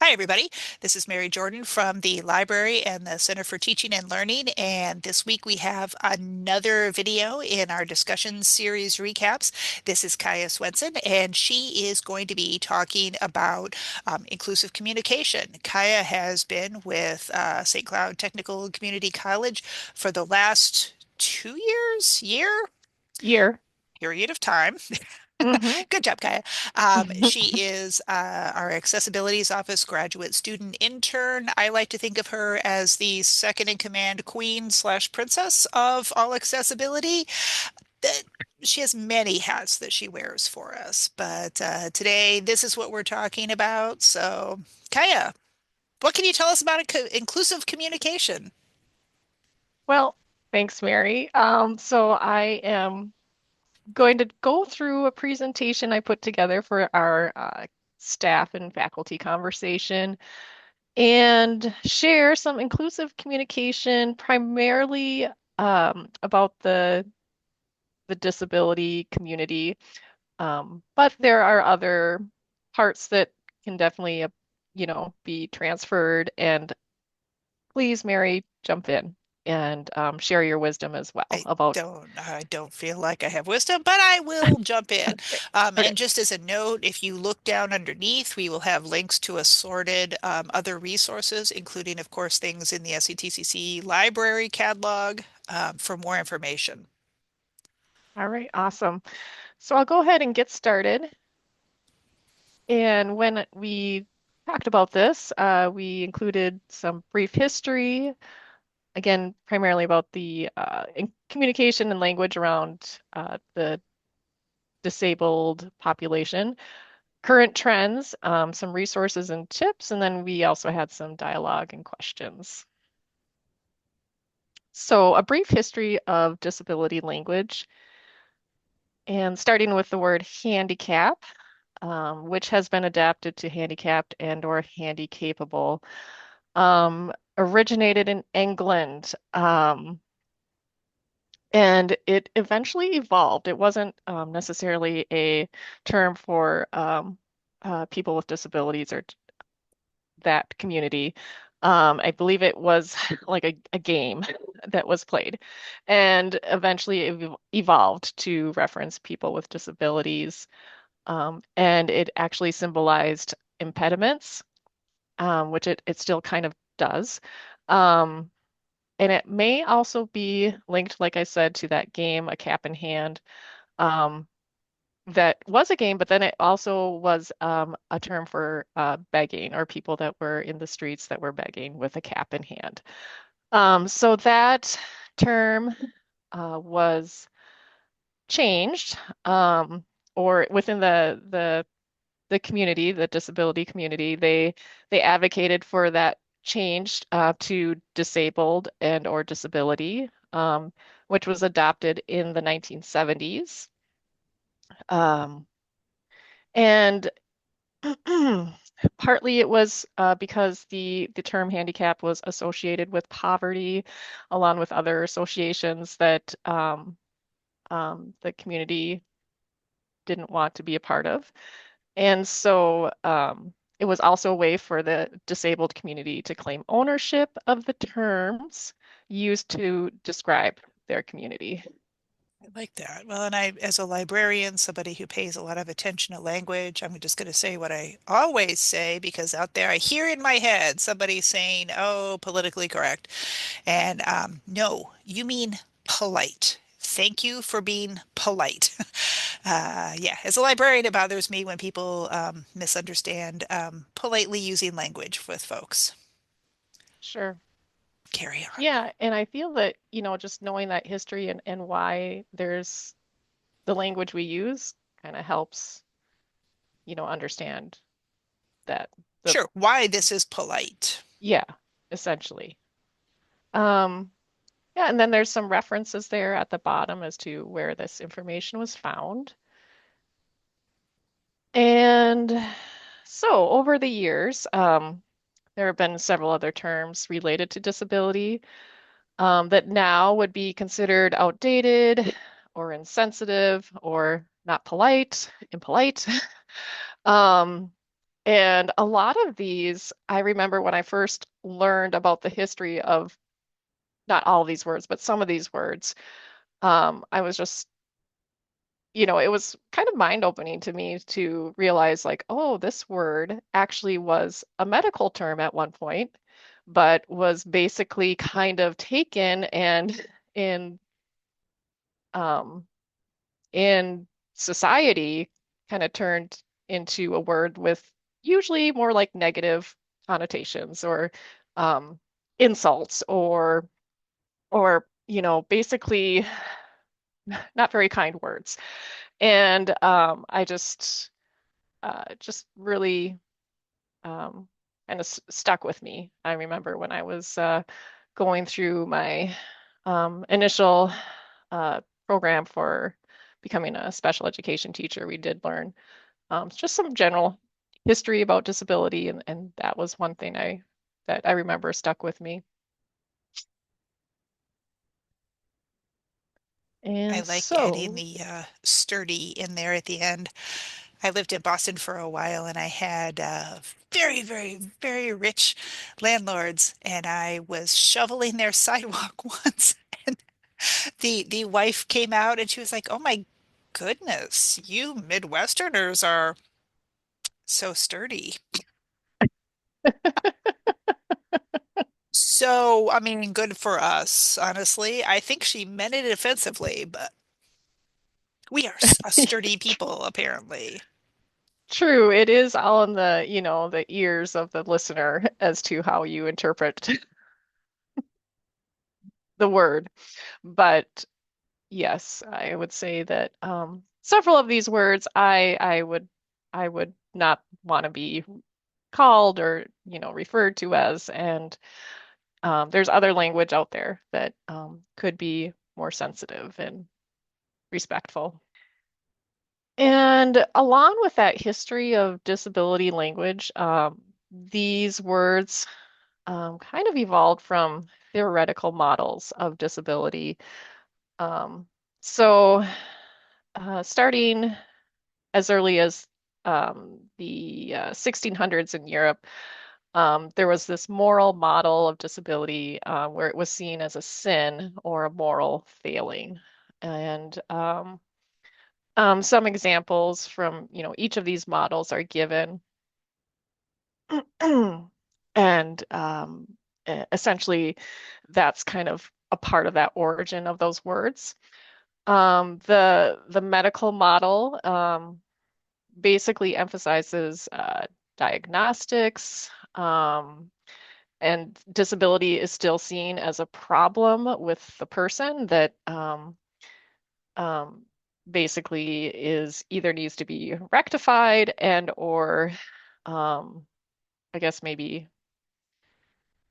Hi, everybody. This is Mary Jordan from the library and the Center for Teaching and Learning. And this week we have another video in our discussion series recaps. This is Kaia Swenson, and she is going to be talking about inclusive communication. Kaia has been with St. Cloud Technical Community College for the last 2 years, Year. period of time. Hmm. Good job, Kaya. She is our Accessibilities Office graduate student intern. I like to think of her as the second in command queen slash princess of all accessibility. That She has many hats that she wears for us, but today this is what we're talking about. So, Kaya, what can you tell us about inclusive communication? Well, thanks, Mary. So I am going to go through a presentation I put together for our staff and faculty conversation and share some inclusive communication, primarily about the disability community. But there are other parts that can definitely, be transferred. And please, Mary, jump in and share your wisdom as well about. I don't feel like I have wisdom, but I will jump in. Okay. Okay. And just as a note, if you look down underneath, we will have links to assorted other resources, including, of course, things in the SETCC library catalog for more information. All right. Awesome. So I'll go ahead and get started. And when we talked about this, we included some brief history, again, primarily about the communication and language around the disabled population, current trends, some resources and tips, and then we also had some dialogue and questions. So, a brief history of disability language, and starting with the word handicap, which has been adapted to handicapped and or handy-capable, originated in England, and it eventually evolved. It wasn't necessarily a term for people with disabilities or that community. I believe it was like a game that was played and eventually evolved to reference people with disabilities. And it actually symbolized impediments, which it still kind of does. Um, and it may also be linked, like I said, to that game, A Cap in Hand. Um, that was a game, but then it also was a term for begging or people that were in the streets that were begging with a cap in hand. So that term was changed, or within the community, the disability community, they advocated for that changed to disabled and or disability, which was adopted in the 1970s. Um, and partly it was because the term handicap was associated with poverty, along with other associations that the community didn't want to be a part of. And so it was also a way for the disabled community to claim ownership of the terms used to describe their community. I like that. Well, and I, as a librarian, somebody who pays a lot of attention to language, I'm just going to say what I always say because out there I hear in my head somebody saying, oh, politically correct. And no, you mean polite. Thank you for being polite. Yeah, as a librarian, it bothers me when people misunderstand politely using language with folks. Sure. Carry on. Yeah, and I feel that, just knowing that history and why there's the language we use kind of helps, understand that the, Sure, why this is polite. yeah, essentially. Um, yeah, and then there's some references there at the bottom as to where this information was found. And so over the years, there have been several other terms related to disability that now would be considered outdated or insensitive or not polite, impolite. Um, And a lot of these, I remember when I first learned about the history of not all of these words, but some of these words, I was just, it was kind of mind-opening to me to realize like, oh, this word actually was a medical term at one point, but was basically kind of taken and in um, in society kind of turned into a word with usually more like negative connotations or um, insults or basically not very kind words. And I just really kind of stuck with me. I remember when I was going through my initial uh, program for becoming a special education teacher, we did learn just some general history about disability, and that was one thing that I remember stuck with me. I And like adding so, the sturdy in there at the end. I lived in Boston for a while and I had very, very, very rich landlords, and I was shoveling their sidewalk once. And the wife came out and she was like, "Oh my goodness, you Midwesterners are so sturdy." So, I mean, good for us, honestly. I think she meant it offensively, but we are a sturdy people, apparently. true, it is all in the ears of the listener as to how you interpret the word. But yes, I would say that several of these words I would not want to be called or referred to as, and there's other language out there that could be more sensitive and respectful. And along with that history of disability language, these words kind of evolved from theoretical models of disability. Um, so, starting as early as the 1600s in Europe, there was this moral model of disability where it was seen as a sin or a moral failing. And some examples from, each of these models are given. And essentially, that's kind of a part of that origin of those words. The medical model basically emphasizes diagnostics, and disability is still seen as a problem with the person that um, basically is either needs to be rectified and or I guess maybe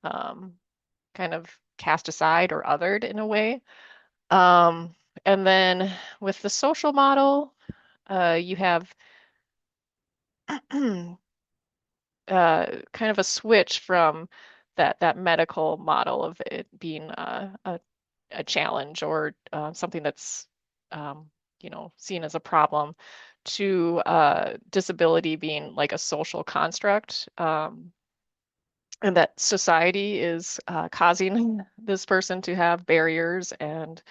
um, kind of cast aside or othered in a way. Um, and then with the social model, you have kind of a switch from that medical model of it being a challenge or something that's seen as a problem to disability being like a social construct, and that society is causing this person to have barriers and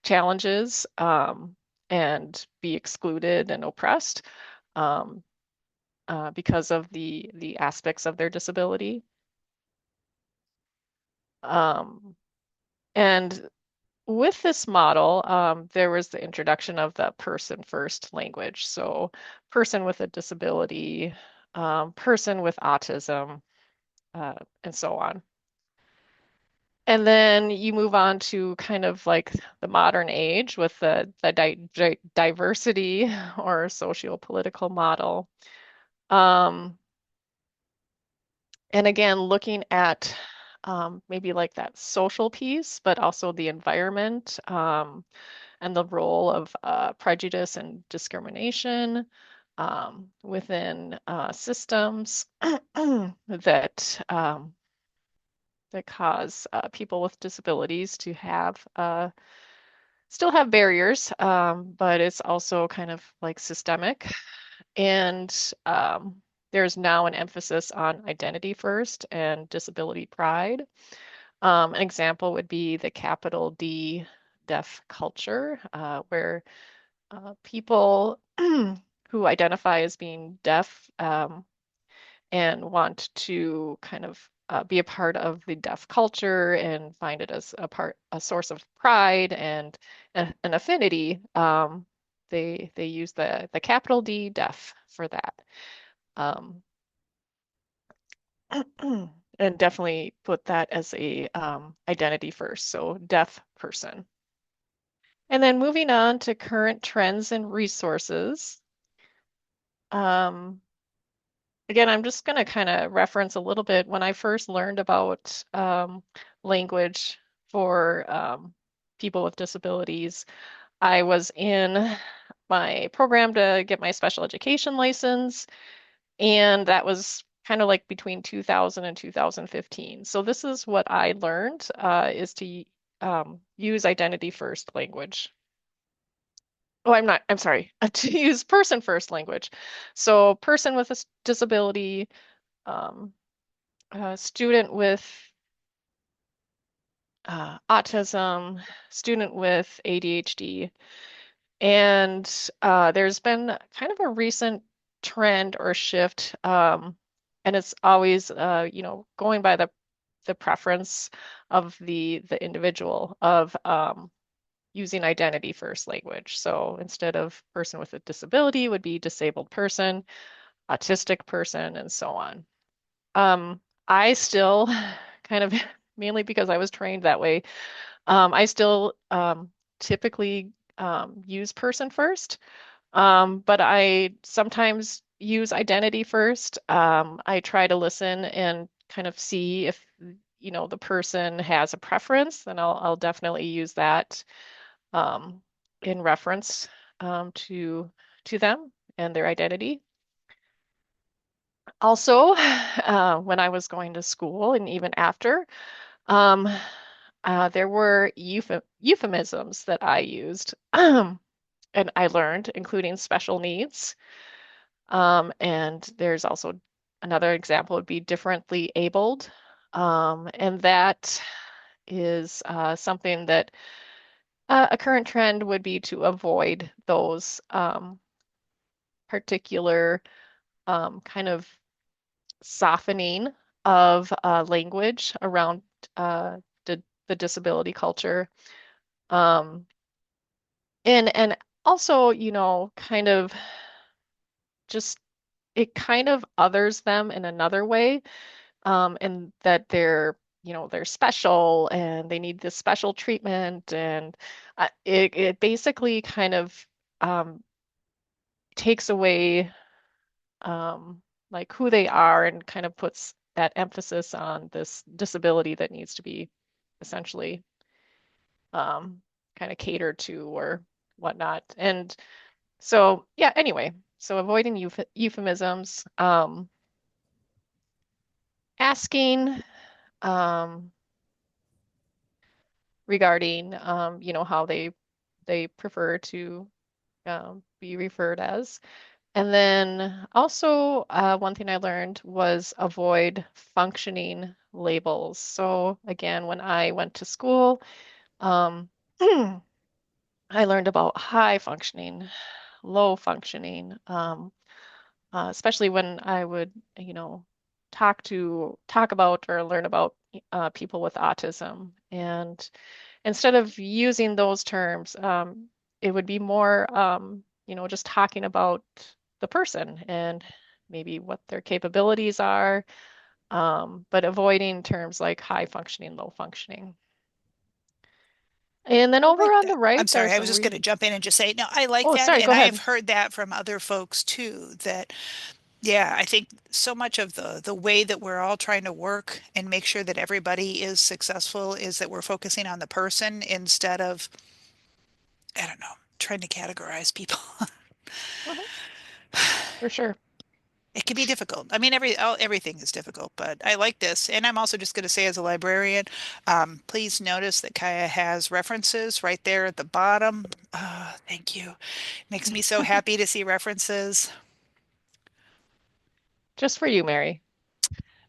challenges, and be excluded and oppressed, um, because of the aspects of their disability. Um, and with this model, there was the introduction of the person first language. So, person with a disability, person with autism, uh, and so on. And then you move on to kind of like the modern age with the diversity or socio-political model. Um, and again, looking at maybe like that social piece, but also the environment, and the role of prejudice and discrimination within systems that cause people with disabilities to have still have barriers, but it's also kind of like systemic. And there's now an emphasis on identity first and disability pride. An example would be the capital D deaf culture, where people who identify as being deaf and want to kind of be a part of the deaf culture and find it as a source of pride and an affinity. They use the capital D deaf for that. Um, and definitely put that as a identity first, so deaf person. And then moving on to current trends and resources. Um, Again, I'm just going to kind of reference a little bit when I first learned about language for people with disabilities. I was in my program to get my special education license, and that was kind of like between 2000 and 2015. So this is what I learned is to use identity first language. Oh, I'm sorry, to use person first language. So person with a disability, um, student with autism, student with ADHD. And there's been kind of a recent trend or shift, and it's always, going by the preference of the individual of using identity first language. So instead of person with a disability would be disabled person, autistic person, and so on. I still kind of mainly because I was trained that way. I still typically use person first, but I sometimes use identity first. I try to listen and kind of see if the person has a preference, then I'll definitely use that um, in reference to them and their identity. Also, when I was going to school and even after, um, there were euphemisms that I used and I learned, including special needs. And there's also another example would be differently abled. And that is something that a current trend would be to avoid those particular kind of softening of language around uh, the disability culture. Um, and also, kind of just it kind of others them in another way, and that they're special and they need this special treatment, and it basically kind of um, takes away like who they are and kind of puts that emphasis on this disability that needs to be essentially um, kind of catered to or whatnot. And so, yeah, anyway, so avoiding euphemisms, asking um, regarding, how they prefer to be referred as. And then also, one thing I learned was avoid functioning labels. So again, when I went to school, um, I learned about high functioning, low functioning, especially when I would, talk about or learn about people with autism. And instead of using those terms, it would be more, just talking about the person and maybe what their capabilities are, but avoiding terms like high functioning, low functioning. And then I over like on the that. I'm right, sorry, there's I a was just re going to jump in and just say, no, I like oh, that. sorry, And go I have ahead. heard that from other folks too, that, yeah, I think so much of the way that we're all trying to work and make sure that everybody is successful is that we're focusing on the person instead of, I don't know, trying to categorize people. Mhm, for sure. It can be difficult. I mean, everything is difficult, but I like this. And I'm also just going to say, as a librarian, please notice that Kaya has references right there at the bottom. Thank you. Makes me so happy to see references. Just for you, Mary.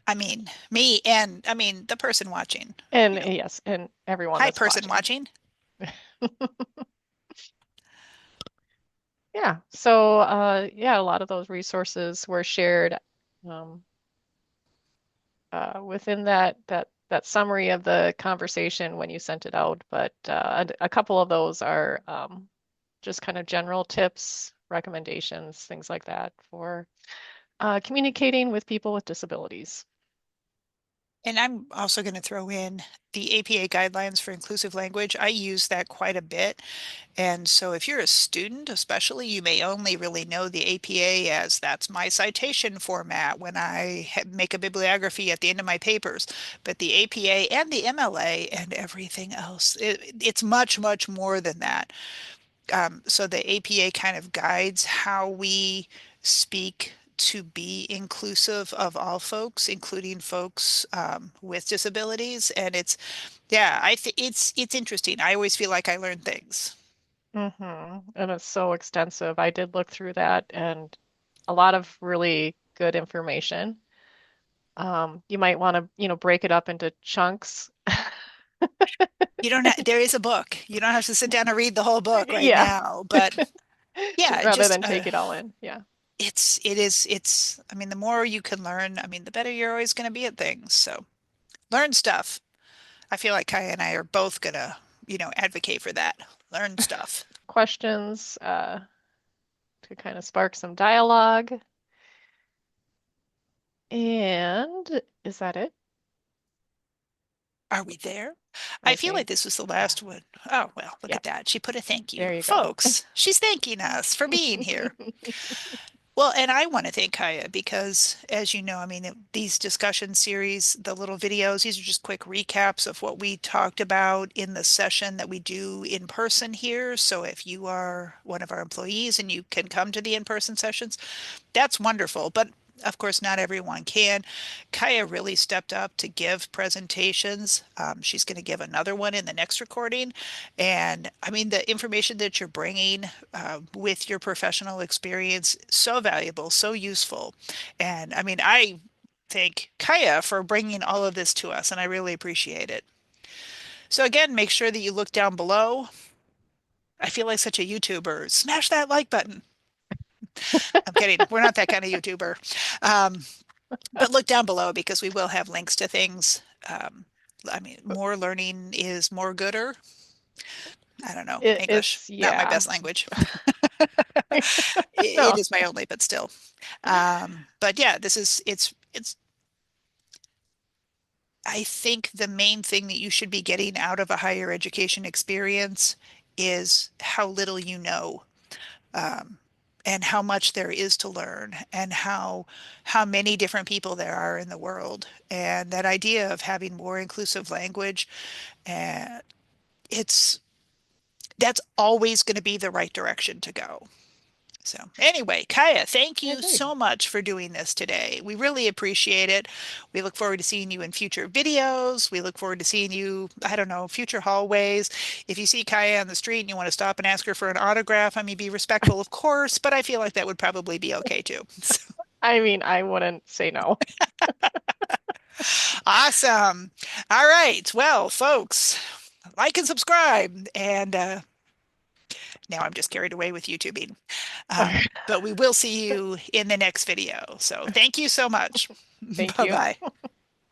I mean, me and I mean the person watching, And you know, yes, and everyone hi that's person watching. watching. Yeah. So, yeah, a lot of those resources were shared um, within that summary of the conversation when you sent it out. But a couple of those are just kind of general tips, recommendations, things like that for communicating with people with disabilities. And I'm also going to throw in the APA guidelines for inclusive language. I use that quite a bit. And so if you're a student, especially, you may only really know the APA as that's my citation format when I make a bibliography at the end of my papers. But the APA and the MLA and everything else, it's much, much more than that. So the APA kind of guides how we speak to be inclusive of all folks, including folks with disabilities. And yeah, I think it's interesting. I always feel like I learn things. And it's so extensive. I did look through that and a lot of really good information. You might want to, break it up into chunks. You don't have, there is a book. You don't have to sit down and read the whole book right Yeah. now, but yeah, Rather just than take it all in. Yeah. I mean, the more you can learn, I mean, the better you're always going to be at things. So learn stuff. I feel like Kaya and I are both gonna, advocate for that. Learn stuff. Questions to kind of spark some dialogue. And is that it? Are we there? I feel Okay. like this was the Yeah. last one. Oh, well, look Yeah. at that. She put a thank you. There you go. Folks, she's thanking us for being here. Well, and I want to thank Kaya because, as you know, I mean, these discussion series, the little videos, these are just quick recaps of what we talked about in the session that we do in person here. So if you are one of our employees and you can come to the in-person sessions, that's wonderful. But of course, not everyone can. Kaya really stepped up to give presentations. She's going to give another one in the next recording. And I mean, the information that you're bringing with your professional experience, so valuable, so useful. And I mean, I thank Kaya for bringing all of this to us, and I really appreciate it. So again, make sure that you look down below. I feel like such a YouTuber. Smash that like button. I'm kidding. We're not that kind of YouTuber. Um, but look down below because we will have links to things. I mean, more learning is more gooder. I don't know. English, It's, not my yeah. best language. It No, is my only, but still. But yeah, I think the main thing that you should be getting out of a higher education experience is how little you know. Um, and how much there is to learn and how many different people there are in the world and that idea of having more inclusive language and it's that's always going to be the right direction to go. So anyway, Kaya, thank I you agree. so much for doing this today. We really appreciate it. We look forward to seeing you in future videos. We look forward to seeing you, I don't know, future hallways. If you see Kaya on the street and you want to stop and ask her for an autograph, I mean, be respectful, of course, but I feel like that would probably be okay too. I mean, I wouldn't say no. Awesome. All right. Well, folks, like and subscribe. And now I'm just carried away with YouTubing. All right. But we will see you in the next video. So thank you so much. Thank Bye you. bye.